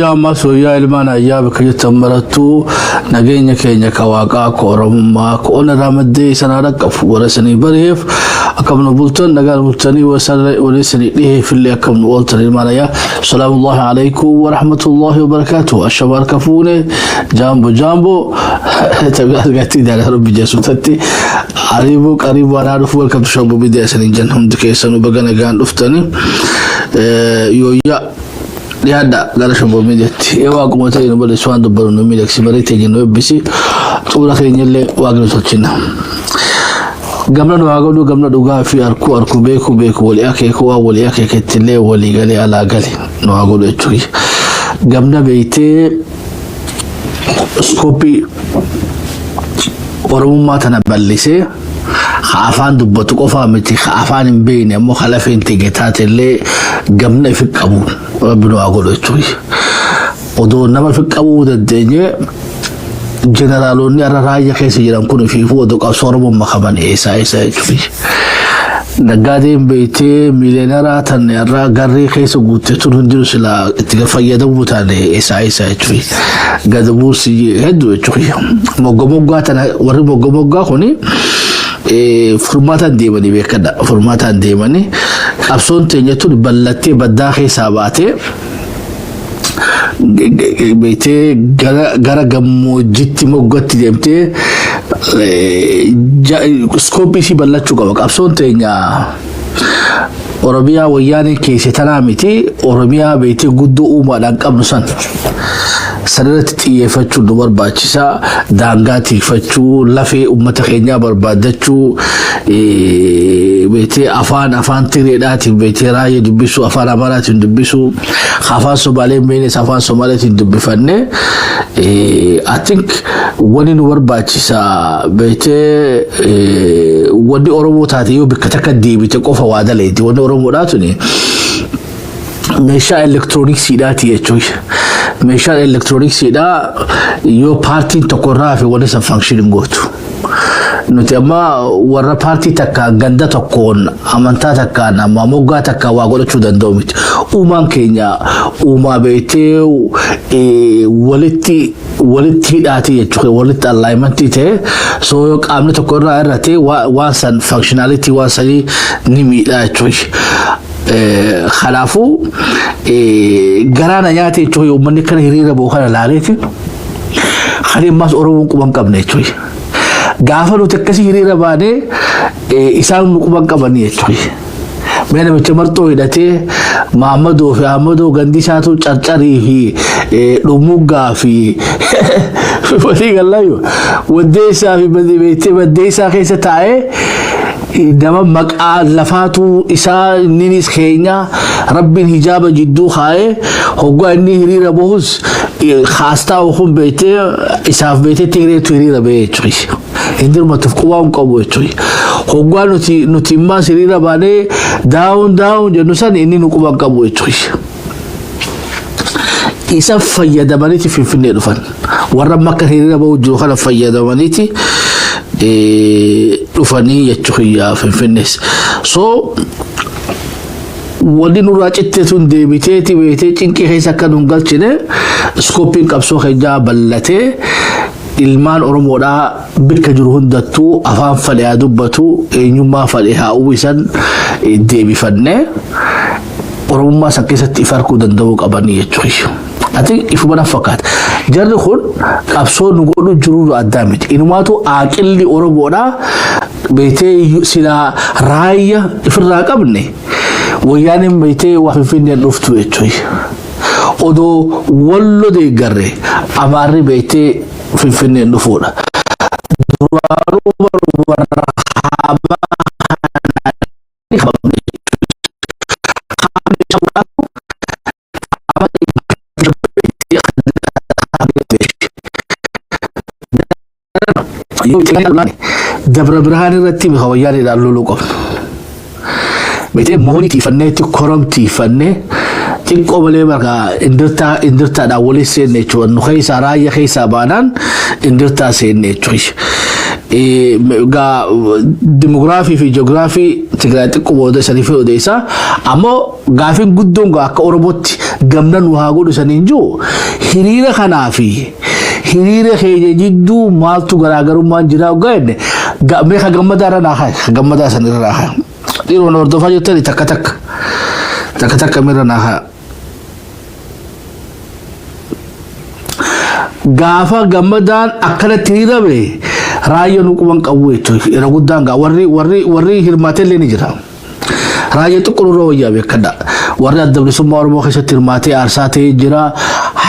يا ماسو يا المانا يا بكيت مرتو نجينا كينيا كواقع كورم ما كون رامدي سنارك ورسني بريف أكمل بولتن نقال بولتني ورسني ليه في اللي أكمل بولتن المانا يا السلام الله عليكم ورحمة الله وبركاته الشباب كفوني جامبو تبقى قاتي دار ربي جاسوتتي قريبو أنا أعرف welcome to شباب بدي أسنين جنهم دكيسانو بقنا قان أفتني يا لهذا قال شباب ميديتي يواقع متين وبلي سوان دبروا نميلك سمريتي جنوب بسي تقول أخيرا يلي واقع سوتشنا قبل نواقعو قبل نوقع في أركو بيكو ولي أكي كتلي ولي قالي على قالي نواقعو يتوي قبل بيتي سكوبي ورمما تنبلسي خافان دبتو قفا متي خافان بين مو خلفين تيجتات اللي قمنا في القبول ربنا أقول توي ودون نما في القبول الدنيا جنرالوني أنا رايح كيس جرام كون في فوق دوك أصور ما خبان إيسا توي نقادين بيتي ميلينرات النيرا قري كيس قوت تنهندرس لا تكفي دوبتاني إيسا توي قدبوسي هدو توي موجا تنا وري موجا خوني فرماتان ديماني بكذا فرماتان ديماني أبصون تنيتون بلتي بداخي ساباتي بيتي غرا غمو جيتي موغتي ديمتي سكوبي سي بلاتشو غوك أبصون تنيا أوروبيا وياني كيسي تنامتي أوروبيا بيتي قدو أوما لانك أبنسان سنرت تيفتشو دور باتشيسا دانغاتي فتشو لفي أمتا خينيا بربادتشو بيتي أفان تريداتي بيتي راي دبسو أفان أمارات دبسو خافان سومالي مينيس أفان سومالي دبفني I think ونين ور باتشيسا بيتي وني أورومو تاتيو بكتاكا دي بيتي قوفا وادا ليتي وني أورومو داتوني meeshaa elektirooniksiidhaati jechuudha. Meeshaan elektirooniksiidhaa yoo paartiin tokko irraa fi waliin san function gootu. Nuti amma warra paartii takka ganda tokkoon amantaa takkaan amma moggaa takka waa godhachuu danda'u miti. Uumaan keenya uumaa beektee walitti hidhaati jechuudha. Walitti alignmentii ta'e soo yoo qaamni tokko irraa irratee waan san functionality waan sanii ni miidhaa jechuudha. خلافو غرانا ياتي چوي ومن كان هريره بو خلا لاريتي خلي ماس اورو قبن قبني چوي غافلو تكسي هريره باني اسان قبن قبني چوي मैंने बच्चे मरतो इधते मामदो गंदी साथो चरचरी ही डुमुगा फी वही गल्ला यो वदेसा भी बदी बेते वदेसा कैसे ताए دم مقع لفاتو إسا نينيس خينا رب الحجاب جدو خاي هو إني هريرة بوز خاصتا وخم بيته إساف بيته تيري تيري بيتوي هندر ما تفقوا قبوا بيتوي هو نتي ما هريرة بانه داون جنوسان إني نقوم قبوا بيتوي إساف فيدا بانيتي في النيرفان ورب ما كان هريرة بوجو خلا فيدا بانيتي رفاني يتخيا في الناس ودي نراجعت تون دي بيتي تنكي هيسا كانوا قالتنا سكوبين كابسو خيجا بلته ilmaan oromoodhaa bidka jiru hundattuu afaan faliyaa dubbatu eenyummaa falihaa uwwisan deebifannee oromummaa san keessatti ifarkuu danda'uu qabanii jechuudha. Ati ifuma nafakkaat jarri kun qabsoo nu godhu jiru addaa miti inumaatu aqilli oromoodhaa beetee silaa raayya ifirraa qabne wayyaaniin beetee waa finfinneen dhuftu jechuudha. Odoo wallo deeggarre amaarri beetee finfinneen dhufuudha. دبر برهان الرتيب خوياني دارلو لقب بيتي مولي تيفني تكرم تيفني تيكو ملي بركا اندرتا داولي سيني چون نخي سارايا خي سابانان اندرتا سيني چوش غا ديموغرافي في جغرافي تيغرا تيكو بودا شريفي وديسا اما غافين گدون غا اوربوت gamnan waa godhu saninju hiriira kanaafi hiriira keenya jidduu maaltu garaagarummaan jira ogaadne mee ka gammadaara naahay ka gammadaa sanirra naahay dhiiroo hordofaa jettani takka takka mirra naahay gaafa gammadaan akkanatti hiriirame raayyoon hukuman qabu jechuudha irra guddaan gaa warri hirmaateellee ni jira raayyaa xiqqoorraa wayyaa beekadha warri adda bilisummaa Oromoo keessatti hirmaatee aarsaa ta'ee jira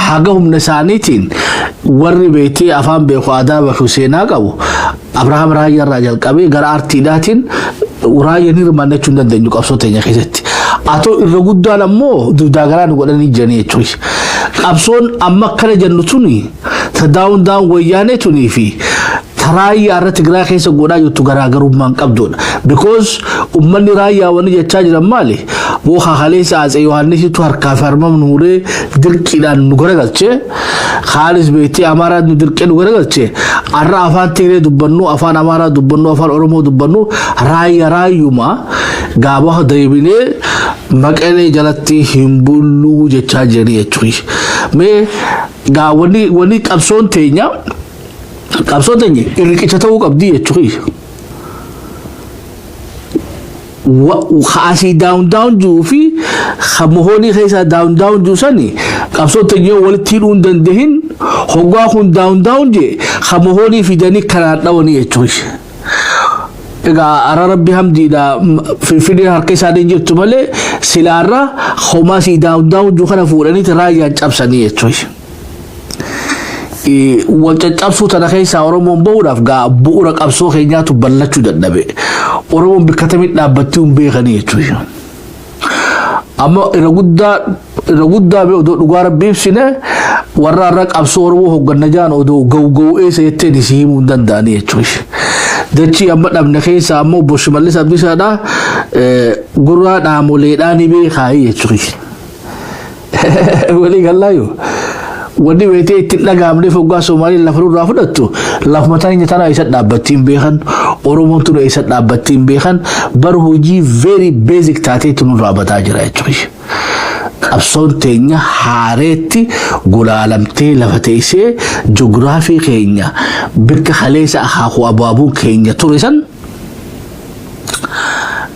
haga humna isaaniitiin warri beekee afaan beeku aadaa bakka seenaa qabu Abrahaam raayyaa irraa jalqabee gara aartiidhaatiin raayyaan hirmaannee jechuun dandeenyu qabsoo teenya keessatti atoo irra guddaan ammoo dugdaa garaan godhanii jiranii jechuudha qabsoon amma kana jennu tuni ta daawun wayyaanee tunii fi raayyaa irratti Tigraay keessa godhaa jirtu garaagarummaan qabdoodha because ummanni raayyaa wani jechaa jiran maali boo haleessa Atsee Yohaannisitu harkaa fi harmam nuuree dirqiidhaan nu garagalchee Khaalis beetii Amaaraa nu dirqee nu garagalchee arra afaan Tigree dubbannu afaan Amaaraa dubbannu afaan Oromoo dubbannu raayyuma gaabaha deebinee Maqalee jalatti hin bullu jechaa jiranii jechuudha mee gaa wani qabsoon teenya irriqicha ta'uu qabdi jechuudha خاصي داون جوفي خمهوني خيسا داون جوساني قبصو تنيو والتيرون دندهن خواهون داون جي خمهوني في داني كرات لوني يتوش إذا أرى ربي همدي دا في فيديو هركي سادين جبتو مالي سلارة خماسي داون جو خنا فوراني تراجع جابساني يتوش والجابسو تنخيسا ورمون بورف غا بورك أبسو خينياتو بلاتشو دنبي ورمون بكتمت نابتون بيغني يتوش أما iraguddaa be odo dhugaara beebsine warra raq absoo Oromoo hogganajaan odo gow eessa jettee himuu danda'anii jechuudha. Dachi amma dhabne keessa ammoo Obbo Mallis Abdiisaadha gurraa dhaamoleedhaan beekaayi jechuudha. Walii gallaayo. Wani weetee itti dhagaamne foggaa Soomaaliin lafarraa fudhattu laf mataan nyaatana isa dhaabbattiin beekan Oromoon tun isa dhaabbattiin beekan bar hojii very basic taatee tun raabataa jira jechuudha. Qabsoon teenya haareetti gulaalamtee lafa teessee ji'oogiraafii keenya bakka haleessa akaakuu abaabuun keenya ture san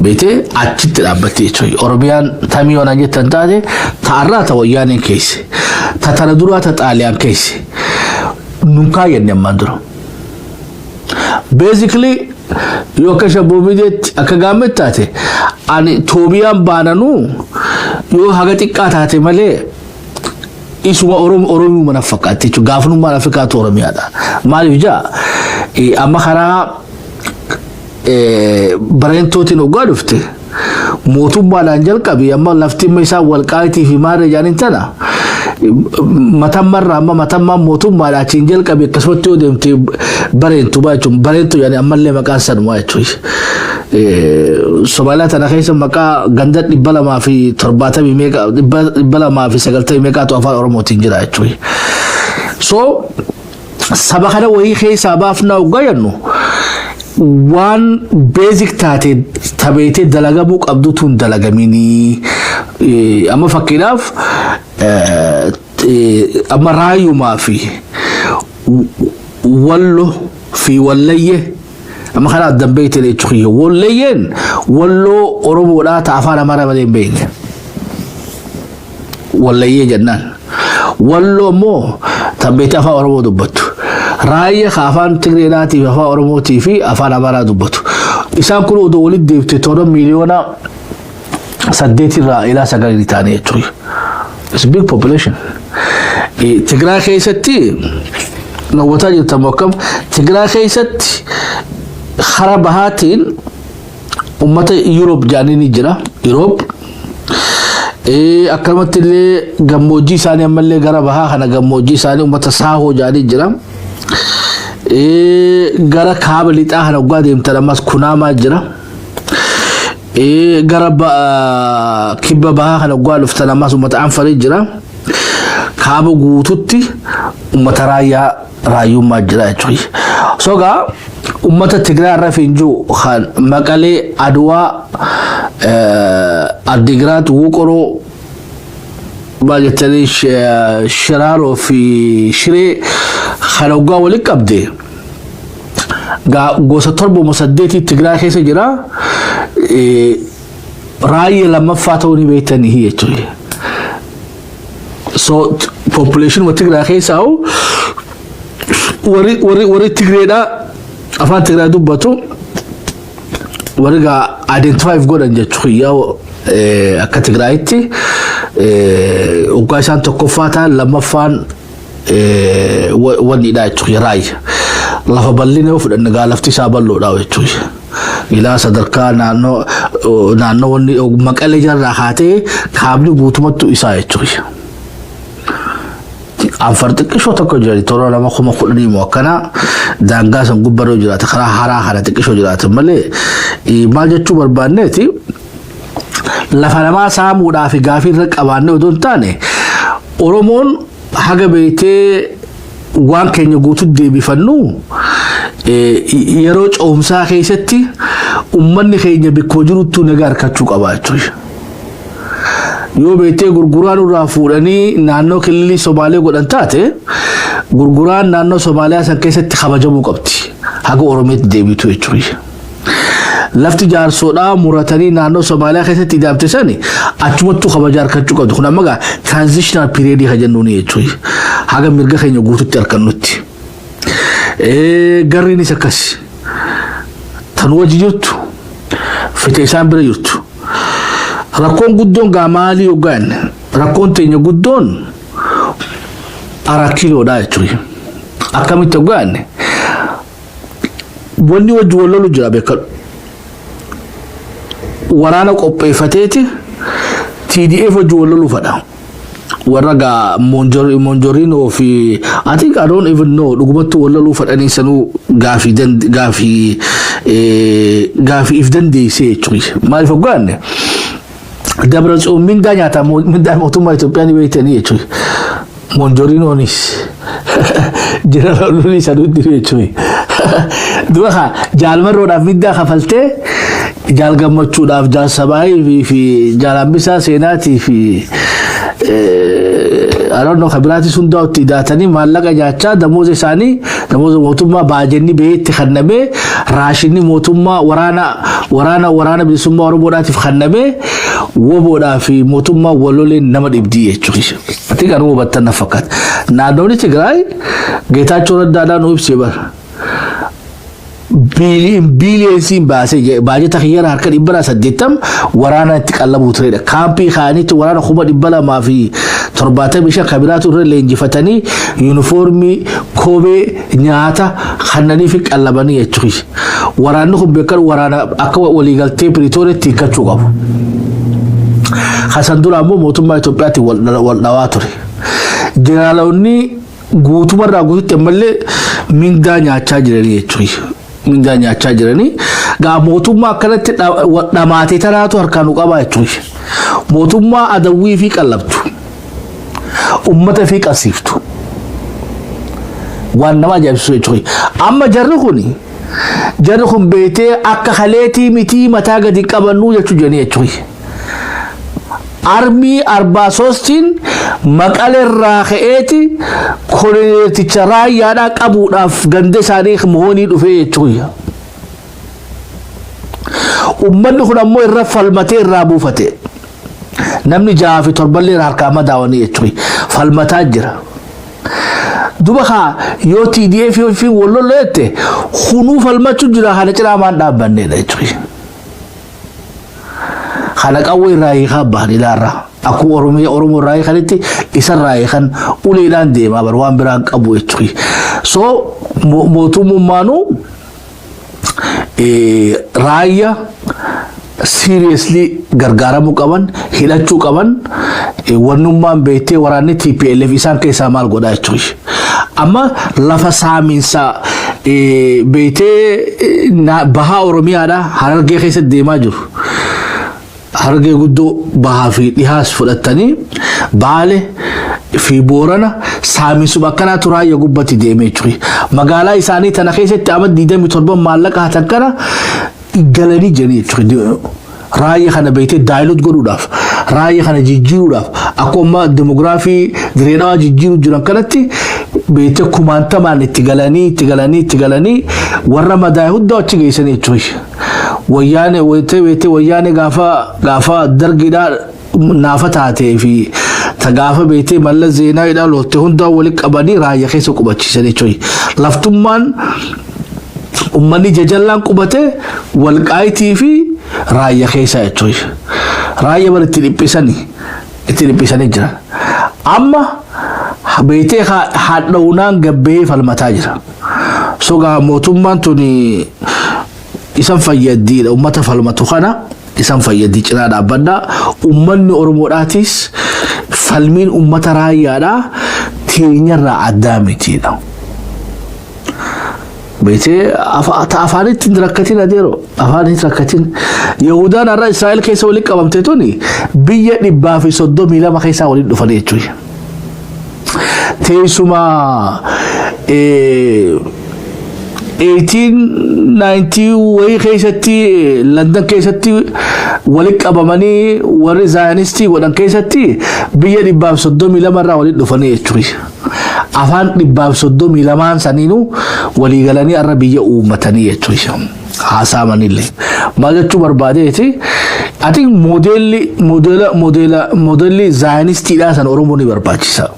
beetee achitti dhaabbattee jechuudha. Oromiyaan tamii onaan jettan taate taarraa ta wayyaaneen keesse tatana duraa ta xaaliyaan keesse nunkaa jenne ammaan dura. Basically yoo akka shabboomideetti akka gaammet taate ani toobiyaan baananuu yoo haga xiqqaa taate malee isuma Oromoo mana fakkaatti jechuudha. Gaafnummaan Afrikaatu Oromiyaadha. Maaliif jaa amma karaa bareentootiin hoggaa dhufte mootummaadhaan jalqabe amma laftimma isaa walqaayitii fi maarree jaaniin tana matammarraa amma matammaan mootummaadhaa achiin jalqabe akkasumatti yoo deemte bareentu baachuun bareentu yaani ammallee maqaan sanumaa jechuudha. Somaaliyaa tana keessa maqaa ganda 270 meeqa 290 meeqaatu afaan Oromootiin jira jechuudha. So saba kana wayii keessaa baafnaa hoggaa jennu waan basic taate tabeete dalagamuu qabdutuun dalagamini amma fakkiidhaaf amma raayumaa fi wallo fi wallayye amma kana dambeeyte jechuudha. Wallayyeen walloo Oromoodhaa ta afaan Amaaraa malee hin beekne wallayyee jennaan walloo ammoo tabeete afaan Oromoo dubbattu. Raayyaa afaan Tigreedhaatii fi afaan Oromootii fi afaan Amaaraa dubbatu. Isaan kun odoo walitti deebite 7 miliyoona 8 irraa ilaa 9 ta'anii jechuudha. It's a big population. Tigraay keessatti nawwataa jirtan bokkam Tigraay keessatti hara bahaatiin ummata Europe jaaniin jira. Europe akkamatti illee gammoojjii isaanii ammallee gara bahaa kana gammoojjii isaanii ummata saahoo jaaniin jira. Gara kaaba lixaa kana hoggaa deemtan ammas kunaamaa jira. Gara kibba bahaa kana hoggaa dhuftan ammas ummata anfarii jira. Kaaba guututti ummata raayyummaa jira jechuudha. So gaa ummata Tigraay irra fiinjuu Maqalee, Adwaa, Addigiraat, Wuqoroo باجتنيش شرارو في شري خلوقا ولك أبدي قوسة تربو مسديتي تقرأ خيسة جرا رأي لما فاتوني بيتني هي توي so population وتقرأ خيسة أو وري تقرأ أفان تقرأ دوباتو ورقا identify فقودا جاتوخيا كاتقرأيتي وقايسان تقفاتا لما فان وني دا توخي راي lafa bal'ina fudhanne gaalafti isaa bal'oodha jechuudha. Ilaa sadarkaa naannoo wanni maqalee jarraa kaatee kaabni guutumatti isaa jechuudha. Anfar xiqqishoo tokko jira toora lama kuma kudhanii immoo akkana daangaa san gubbaroo jiraata karaa haraa kana xiqqishoo jiraata malee maal jechuu barbaanneeti lafa namaa saamuudhaaf gaafii irra qabaannee odoo hin taane Oromoon haga beeytee waan keenya guutuu deebifannu yeroo coomsaa keessatti ummanni keenya bikkoo jirutti nagaa harkachuu qaba jechuudha. Yoo beeytee gurguraan irraa fuudhanii naannoo kililii Somaalee godhan taate gurguraan naannoo Somaaliyaa san keessatti kabajamuu qabdi haga Oromeetti deebitu jechuudha. Lafti jaarsoodhaa muratanii naannoo Somaaliyaa keessatti idaamte sani achumattu kabaja harkachuu qabdu. Kun amma transitional period ka jennuuni jechuudha. Haga mirga keenya guututti harkannutti. Garriinis akkas tan wajji jirtu fite isaan bira jirtu. Rakkoon guddoon maalii yookaan rakkoon teenya guddoon 4 kiloodha jechuudha. Akkamitti yookaan wanni wajji wallolu jira beekadhu. Waraana qopheeffateeti TDF wajji wallolu fadha. Warraga Monjorino fi I think I don't even know dhugumatti wallolu fadhanii sanuu gaafii if dandeessee jechuudha. Maaliif yookaan Dabratsoon mindaa nyaata mindaa mootummaa Itoophiyaa ni beeytanii jechuudha. Monjorinoonis Jeneraal Lolii sanuutti jechuudha. Duuba jaalmarroodhaaf mindaa kafaltee jaal gammachuudhaaf jaal sabaayii fi jaal hambisaa seenaatii fi I don't know kabiraati sundaa'utti daatanii maallaqa nyaachaa damooza isaanii damooza mootummaa baajenni beetti kannamee raashinni mootummaa waraana bilisummaa Oromoodhaatiif kannamee woboodhaa fi mootummaa waloleen nama dhibdii jechuudha. Ati kan hubattan na fakkaata. Naannoonni Tigraay Geetaachoo Raddaadhaan ibsee bara. Biliyoonsiin baasee baajata xiyyaara harka 180 waraana itti qallabu turedha. Kaampii kaanitti waraana 275 kabiraatu irra leenjifatanii yuunifoormii koobee nyaata kannanii fi qallabanii jechuudha. Waraanni kun beekan waraana akka waliigaltee Piritooriyaatti hiikkachuu qabu. Hasan dura ammoo mootummaa Itoophiyaatti wal dhawaa ture. Jeneraalonni guutumarraa guututti ammallee mindaa nyaachaa jiranii jechuudha. Mindaa nyaachaa jiranii gaa mootummaa akkanatti dhamaatee tanaatu harkaanuu qabaa jechuudha. Mootummaa adawwii fi qallabtu ummata fi qabsiiftu waan nama ajaa'ibsiisu jechuudha. Amma jarri kun beetee akka haleetii mitii mataa gadi qabannuu jechuudha jechuudha. Armii 43 maqalee irraa ka'eeti koleeticha raayyaadhaa qabuudhaaf ganda isaanii moonii dhufee jechuudha. Ummanni kun ammoo irra falmatee irraa buufate. Namni 6 fi 7 irraa harkaa madaawanii jechuudha. Falmataa jira. Duba yoo TDF fi walloloo jette hunuu falmachuu jira kana ciraamaan dhaabbanneedha jechuudha. Kana qawwee raayii kabbaan ilaarra. Akkuma Oromoo raayii kanitti isa raayii kan uleedhaan deemaa bar waan biraan qabu jechuudha. So mootummaanuu raayyaa seriously gargaaramuu qaban hidhachuu qaban wannummaan beektee waraanni TPLF isaan keessaa maal godhaa jechuudha. Amma lafa saamiinsaa beektee bahaa Oromiyaadha Harargee keessa deemaa jiru. Harargee guddoo bahaa fi dhihaas fudhatanii Baale fi Boorana saaminsuma akkanaatu raayyaa gubbatti deemee jechuudha. Magaalaa isaanii tana keessatti amma 27 maallaqa hatan kana galanii jiranii jechuudha. Raayyaa kana beektee daayiloot godhuudhaaf raayya kana jijjiiruudhaaf akkuma demograafii direedhaa jijjiiruu jiran kanatti beete kumaantamaan itti galanii warra madaa'e hunda achi geessanii jechuudha. Wayyaane gaafa dargidhaa naafa taatee fi tagaafa beete Mallas Zeenaawidhaa lootte hunda walitti qabanii raayya keessa qubachiisan jechuudha. Laftummaan ummanni jajallaan qubate Walqaayitii fi raayya keessa jechuudha. Raayya bara itti dhiphisanii jiran. Amma beete haadhaunaan gabbee falmataa jira. Sogaa mootummaan tuni isan fayyaddiidha. Ummata falmatu kana isan fayyaddi cinaa dhaabbadhaa. Ummanni Oromoodhaatis falmiin ummata raayyaadhaa teenyarraa addaa mitiidha. Beete afaanitti rakkatiin adeero afaanitti rakkatiin Yahudaan har'a Israa'el keessa walitti qabamte tuni biyya 132 keessaa walitti dhufan jechuudha. Teessuma 1890 wayii keessatti London keessatti walitti qabamanii warri Zionistii godhan keessatti biyya 132 irraa walitti dhufan jechuudha. Afaan 132 saniinuu walii galanii arra biyya uummatanii jechuudha. Haasamanillee maal jechuu barbaadeeti ati modeelli Zionistiidhaa san Oromoo ni barbaachisa.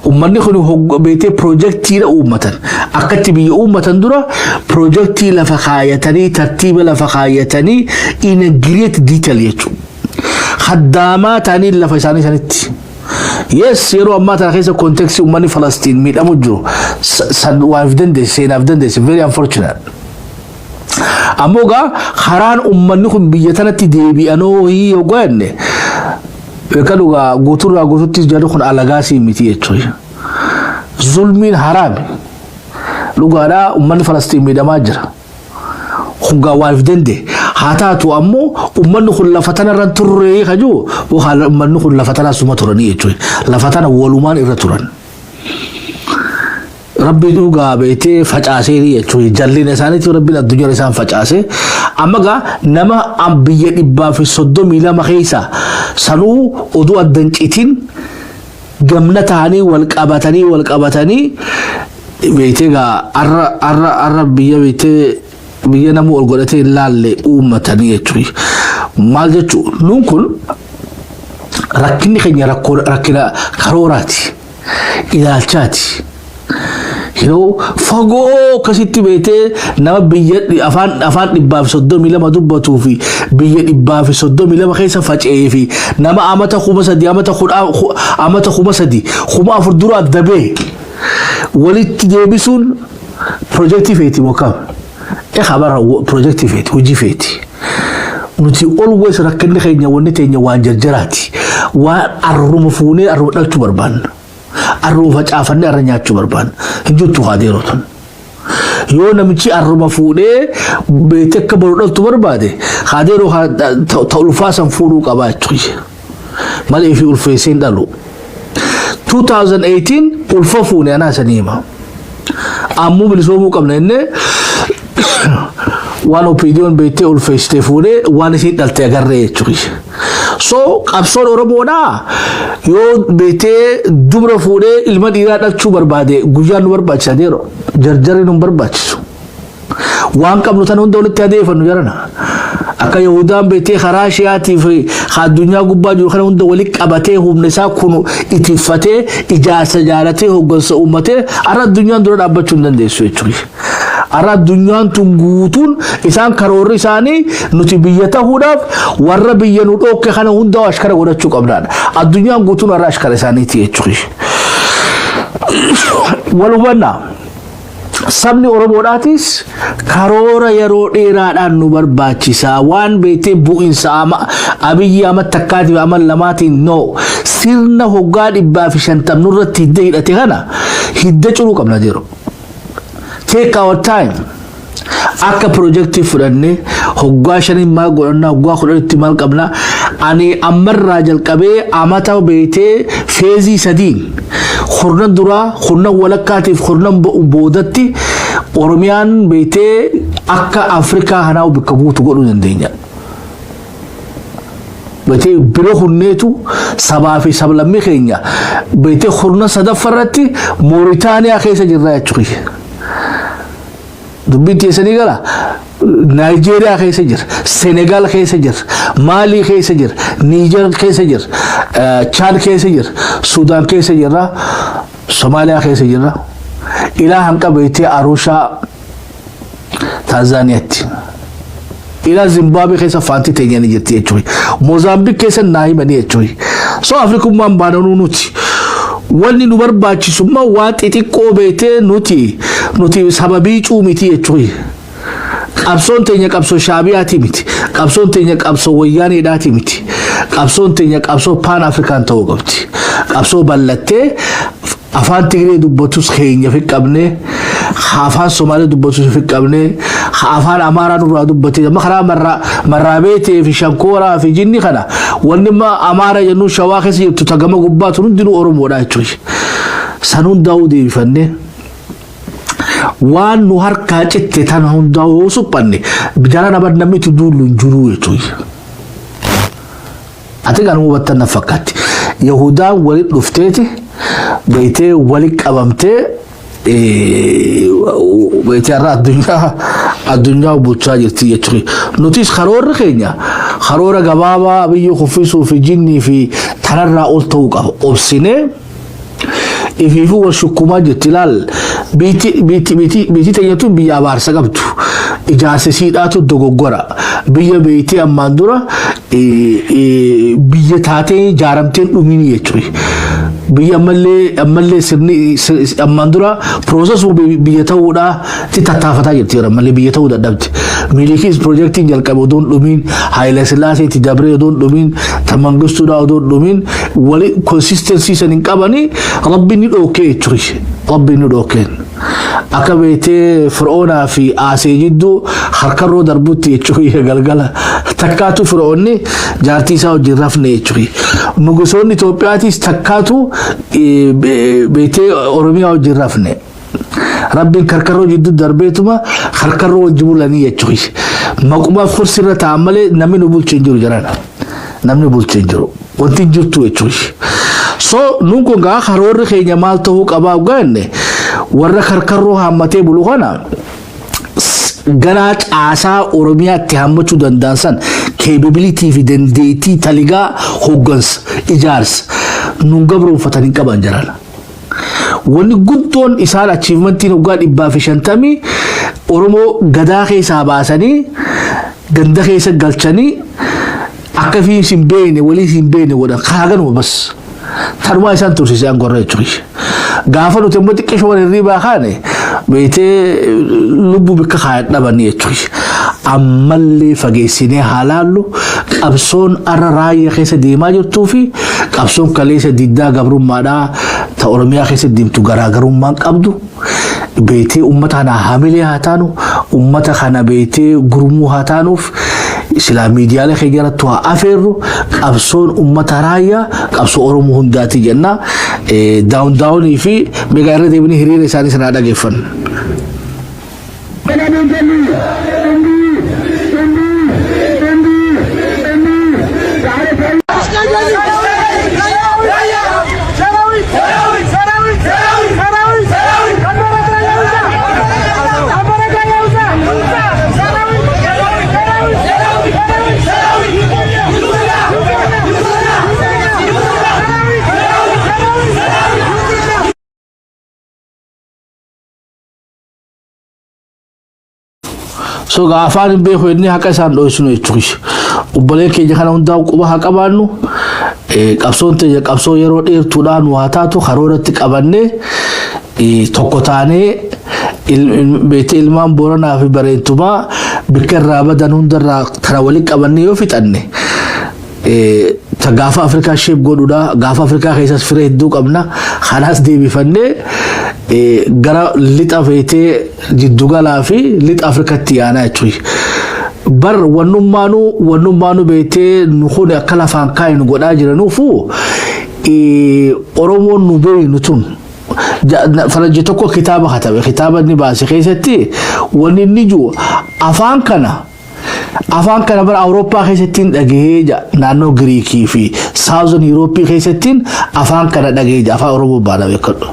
Ummanni kun beete projektiidha uummatan akkatti biyya uummatan dura projektii lafa kaayatanii tartiiba lafa kaayatanii in a great detail jechuudha. Haddaamaa ta'anii lafa isaanii sanitti. Yes, yeroo ammaa tana keessa kontekstii ummanni Falastiin miidhamu jiru waaf dandeesse seenaaf dandeesse very unfortunate. Ammoo gaa karaan ummanni kun biyya tanatti deebi'anoo yoo go'anne beekalugaa guuturraa guututti jedhu kun alagaasii miti jechuudha. Zulmiin haraami. Dhugaadhaa ummanni Falastiin miidhamaa jira. Hungaa waaf dandee haa taatu ammoo ummanni kun lafa tanarra turree kajuu ummanni kun lafa tanaa suma turanii jechuudha. Lafa tana walumaan irra turan. Rabbi dhugaa beetee facaasee jechuudha. Jallina isaaniitti Rabbiin addunyaa isaan facaasee. Amma gaa nama biyya 132 keessa sanuu oduu addan citiin gamna ta'anii wal qabatanii beetee gaa arra biyya beetee biyya namu ol godhatee ilaalle uummatanii jechuudha. Maal jechuun nuun kun rakkinni keenya rakkina karooraati, ilaalchaati. Fagoo akkasitti beetee nama biyya afaan 132 dubbatuu fi biyya 132 keessa faca'ee fi nama amata 3 4 dura dabee walitti deebisuun projektii feeti mookam. Khabara projektii feeti hojii feeti. Nuti always rakkinni keenya wanni teenya waan jarjaraati. Waan arruma fuunee arruma dhalchuu barbaanna. Arruma facaafannee arra nyaachuu barbaanna. Hin jirtu haadeerotan. Yoo namichi arruma fuunee beete akka baru dhaltu barbaade haadeeroo ulfaasan fuudhuu qabaa jechuudha. Malee fi ulfeesseen dhalu. 2018 ulfa fuunee anaa sanii hima. Ammoo bilisoomuu qabna innee waan opinion beete ulfeessitee fuudhee waan isin dhalte agarree jechuudha. So qabsoon Oromoodhaa yoo beete dubra fuudhee ilma dhiiraa dhalchuu barbaade guyyaan nu barbaachisa deero jarjarri nu barbaachisu. Waan qabnu tan hunda walitti adeefannu jarana. Akka Yahudaan beete karaa Shiyaatii fi addunyaa gubbaa jiru kana hunda walitti qabatee humna isaa kun itiffatee ijaarsa jaalatee hoggansa uummatee arra addunyaan dura dhaabbachuu hin dandeessu jechuudha. Arra addunyaan tun guutuun isaan karoorri isaanii nuti biyya ta'uudhaaf warra biyya nu dhookke kana hunda ashkara godhachuu qabnaadha. Addunyaan guutuun arra ashkara isaaniiti jechuudha. Walhubannaa sabni Oromoodhaatis karoora yeroo dheeraadhaan nu barbaachisa. Waan beetee bu'insa Abiyyi Ahmad takkaatiif amal lamaatiin no sirna hoggaa 150 nurratti hidda hidhate kana hidda curuu qabna jeero. Take our time. Akka projektii fudhanne hoggaa 5 maal godhanna hoggaa 10 maal qabna ani ammarraa jalqabee amata beetee feezii 3 khurnan dura khurnan walakkaatiif khurnan boodatti Oromiyaan beetee akka Afrikaa hanaa bikka guutu godhuu dandeenya. بيتي بروح الناتو سبعة في سبلة مخينيا بيتي خرنا صدف فرتي موريتانيا خيسة جرّا تشوي دبيتي سنغالا نيجيريا خيسة جر سنغال خيسة جر مالي خيسة جر نيجر خيسة جر تشاد خيسة جر سودان خيسة جر صوماليا خيسة جر إلى هم كبيتي أروشا تنزانيا إلى زيمبابوي خيسة فانتي تيجاني جتي أشوي موزامبيك خيسة ناي بني أشوي سو أفريقيا ما بانو نوتي واني نبر باتشي سما وات إتي كوبيتي نوتي سببي چوميتي أشوي قبصون تيجا قبصو شعبياتي ميتي قبصون تيجا قبصو وياني داتي ميتي قبصون تيجا قبصو بان أفريكان توقفتي قبصو بلتي أفان تيجي دبوتوس خينيا في قبنه خافان سومالي دبوتوس في قبنه خافان أمارا نورا دبوتي مخرا مرابيتي في شنكورا في جني خنا ونما أمارا ينو شواخس يتتقام قبات ندنو أورم ودا يتوي سنون داودي فنه وان نهار كاچت تتان هنداو سبحانه بجانا نبر نمي تدول جرو يتوي أتكلم مبتنا فقط يهودا ولد لفتيتي بيتي ولك أبامتي بيتي أرى الدنيا وبتشاجر تيجي نوتيس خرور رخينيا خرور جبابا بيجي خفيسو في جني في تنرى أولتوكا أبسنة إفيفو والشكومات جتلال بيتي تيجتون بيا بارسا قبتو إجازة سيداتو دوغورا بيتي أماندورا بيا تاتي جارمتين أميني يجري بيا أمالي سرني أماندورا بروسس بيا تاودا تتاتافتا يتيرا مالي بيا تاودا دبت ميليكيس بروجكتين جال كابودون لومين هايلا سلاسي تدابري دون لومين تمانغستو دون لومين ولي كونسيستنسي سنين كاباني ربي نيد أوكي يجري ربي نيد أوكي أكبيتي فرعونا في آسي جدو خركرو دربوتي يجوي غلغلا تكاتو فرعوني جارتي ساو جرافني يجوي نغسوني توبياتي تكاتو بيتي أوروميا جرافني ربي كركرو جدو دربيتما خركرو جبولاني يجوي مقوما فرسرة تعملي نمي نبول چنجرو جرانا نمي نبول چنجرو وانتي جرتو يجوي so nunko ga haror khenya mal to qaba ganne warra karkarro hamate bulugana ganat asa oromiya tihamchu dandansan capability videndeti taliga hogans ijars nungabru fatanin qaban jarana woni gudon isal achievement no gadi ba fi shantami oromo gada khisa basani ganda khisa galchani akafi simbene wali simbene wada khagan bas تروا إنسان تورسي أن قرر يجوي غافلو تموت كشوار الربا خانه بيته لبو بكخايت نبني يجوي أمالي فجيسينه حلالو أبصون أرراي خيس ديما جرتوفي أبصون كليس ديدا قبرو مادا تورميا خيس ديم تجارا قبرو مان قبضو بيته أمتنا حاملي هاتانو أمتنا بيته غرمو هاتانوف إسلامي ديالة خيجرة توها أفيرو أبصون أمتا رايا أبصون أورمو هنداتي جنة داون في مغيرة ديبني هرير إساني سنادا جيفن so gaafaan beeku inni haqa isaan dhoysunu jechuush ubbalee keenya kana hundaa quba haqa baannu qabsoon teenya qabsoo yeroo dheertuudhaan waa taatu karooratti qabanne tokko taanee beete ilmaan Booranaa fi Bareentumaa bikka irraa badan hundarraa tara wali qabanne yoo fixanne ta gaafa Afrikaa sheep godhuudha gaafa Afrikaa keessas firee hedduu qabna kanaas deebifannee gara lixa feetee jiddugalaa fi lixa Afrikaatti yaanaa jechuudha. Bar wannummaanu beetee nuhune akka lafaan kaa'inu godhaa jiranuufu Oromoon nu beeynu tun farajji tokko kitaaba katabe kitaaba inni baase keessatti wanni inni jiru afaan kana afaan kana bara Awurooppaa keessattiin dhagahee naannoo Giriikii fi Saawuzan Yurooppii keessattiin afaan kana dhagahee afaan Oromoo baana beekadhu.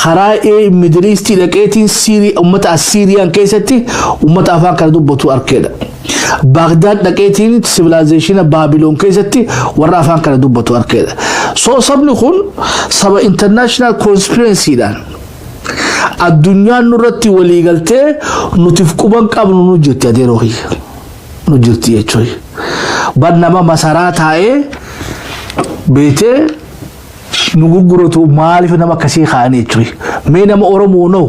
Karaa Middle East dhaqeetiin Siiriyaa ummata Assyrian keessatti ummata afaan kana dubbatu arkeedha. Baghdad dhaqeetiin civilization Babylon keessatti warra afaan kana dubbatu arkeedha. So sabni kun saba international conspiracy dhaan addunyaan nurratti walii galtee nutif quban qabnu nu jirti adeeroohi. Nu jirti jechuun. Bad nama masaraa taa'ee beetee nu gurguratu maaliif nama akkasii kaa'anii jechuun. Mee nama Oromoo noo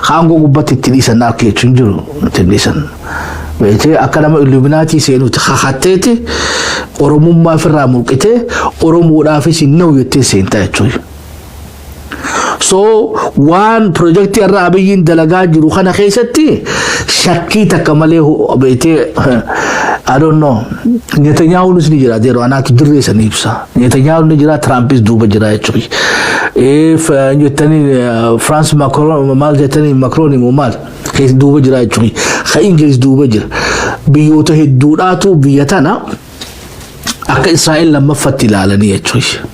kaangoo gubbatti itti dhiisan akka jechuun jiru itti dhiisan. Beetee akka nama Illuminati seenutti kakatteeti Oromummaa ofirraa mulqitee Oromoodhaafis hin na'u jettee seentaa jechuun. So one project irra Abiyyiin dalagaa jiru kana keessatti shakkii takka malee beetee I don't know. Netanyahu ni jira dero anaatu dirree san ibsa. Netanyahu ni jira Trumpis duuba jira jechuudha. Jetani France Macron maal jetani Macron maal keessa duuba jira jechuudha. Ka Ingiliz duuba jira. Biyyoota hedduudhaatu biyya tana akka Israa'el lammaffatti ilaalanii jechuudha.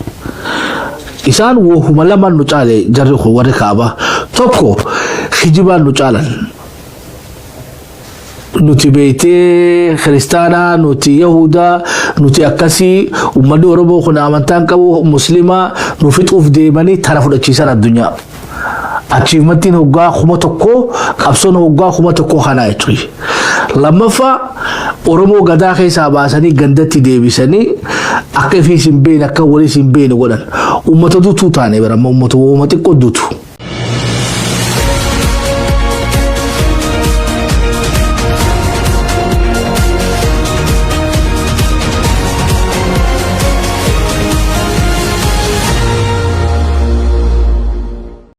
Isaan wohuma lama nu caale jarri ko warri kaaba tokko hijibaan nu caalan. Nuti beetee Kiristaanaa, nuti Yahudaa, nuti akkasii uummanni Oromoo kun amantaan qabu Muslimaa nu fixuuf deemanii tana fudhachiisan addunyaa. Achiimattiin hoggaa kuma tokko qabsoon hoggaa kuma tokko kanaa jechuudha. Lammaffaa Oromoo gadaa keessaa baasanii gandatti deebisanii akka ifiis hin beekne akka waliis hin beekne godhan. Uummata duutuu taane bara uummata xiqqoo duutu.